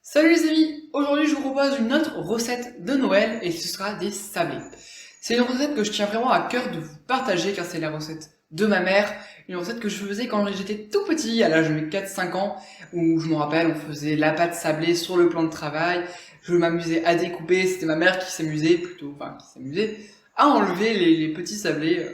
Salut les amis, aujourd'hui je vous propose une autre recette de Noël et ce sera des sablés. C'est une recette que je tiens vraiment à cœur de vous partager car c'est la recette de ma mère, une recette que je faisais quand j'étais tout petit, à l'âge de mes 4-5 ans, où je me rappelle on faisait la pâte sablée sur le plan de travail, je m'amusais à découper, c'était ma mère qui s'amusait plutôt, enfin qui s'amusait à enlever les petits sablés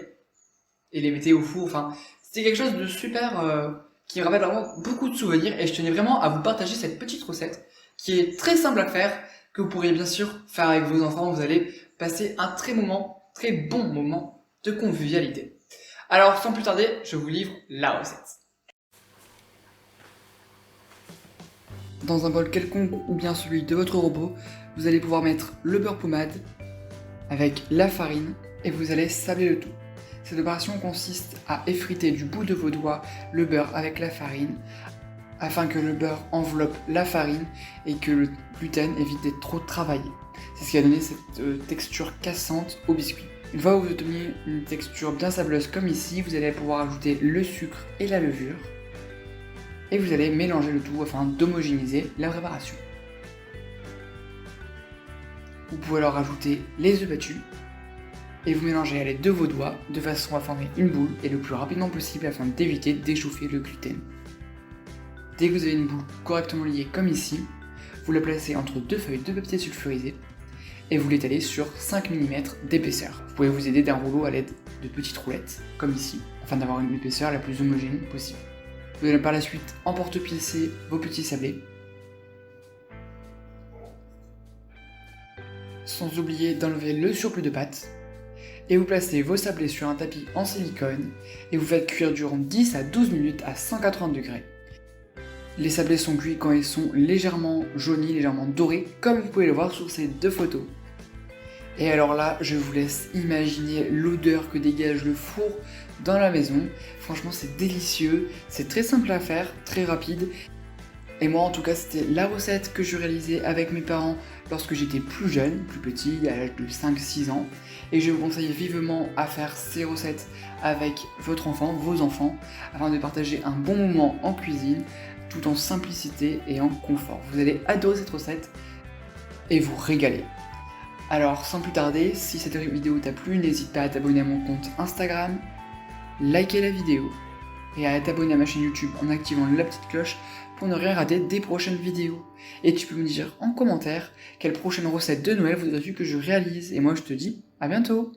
et les mettait au four, enfin c'était quelque chose de super qui me rappelle vraiment beaucoup de souvenirs et je tenais vraiment à vous partager cette petite recette qui est très simple à faire, que vous pourrez bien sûr faire avec vos enfants. Vous allez passer un très bon moment de convivialité. Alors, sans plus tarder, je vous livre la recette. Dans un bol quelconque ou bien celui de votre robot, vous allez pouvoir mettre le beurre pommade avec la farine et vous allez sabler le tout. Cette opération consiste à effriter du bout de vos doigts le beurre avec la farine afin que le beurre enveloppe la farine et que le gluten évite d'être trop travaillé. C'est ce qui a donné cette texture cassante au biscuit. Une fois que vous obtenez une texture bien sableuse comme ici, vous allez pouvoir ajouter le sucre et la levure et vous allez mélanger le tout afin d'homogénéiser la préparation. Vous pouvez alors ajouter les œufs battus et vous mélangez à l'aide de vos doigts de façon à former une boule et le plus rapidement possible afin d'éviter d'échauffer le gluten. Dès que vous avez une boule correctement liée comme ici, vous la placez entre deux feuilles de papier sulfurisé et vous l'étalez sur 5 mm d'épaisseur. Vous pouvez vous aider d'un rouleau à l'aide de petites roulettes, comme ici, afin d'avoir une épaisseur la plus homogène possible. Vous allez par la suite emporte-piécer vos petits sablés, sans oublier d'enlever le surplus de pâte, et vous placez vos sablés sur un tapis en silicone et vous faites cuire durant 10 à 12 minutes à 180 degrés. Les sablés sont cuits quand ils sont légèrement jaunis, légèrement dorés, comme vous pouvez le voir sur ces deux photos. Et alors là, je vous laisse imaginer l'odeur que dégage le four dans la maison. Franchement, c'est délicieux, c'est très simple à faire, très rapide. Et moi, en tout cas, c'était la recette que je réalisais avec mes parents lorsque j'étais plus jeune, plus petit, à l'âge de 5-6 ans. Et je vous conseille vivement à faire ces recettes avec votre enfant, vos enfants, afin de partager un bon moment en cuisine, tout en simplicité et en confort. Vous allez adorer cette recette et vous régaler. Alors, sans plus tarder, si cette vidéo t'a plu, n'hésite pas à t'abonner à mon compte Instagram, liker la vidéo et à t'abonner à ma chaîne YouTube en activant la petite cloche pour ne rien rater des prochaines vidéos. Et tu peux me dire en commentaire quelle prochaine recette de Noël voudrais-tu que je réalise. Et moi je te dis à bientôt.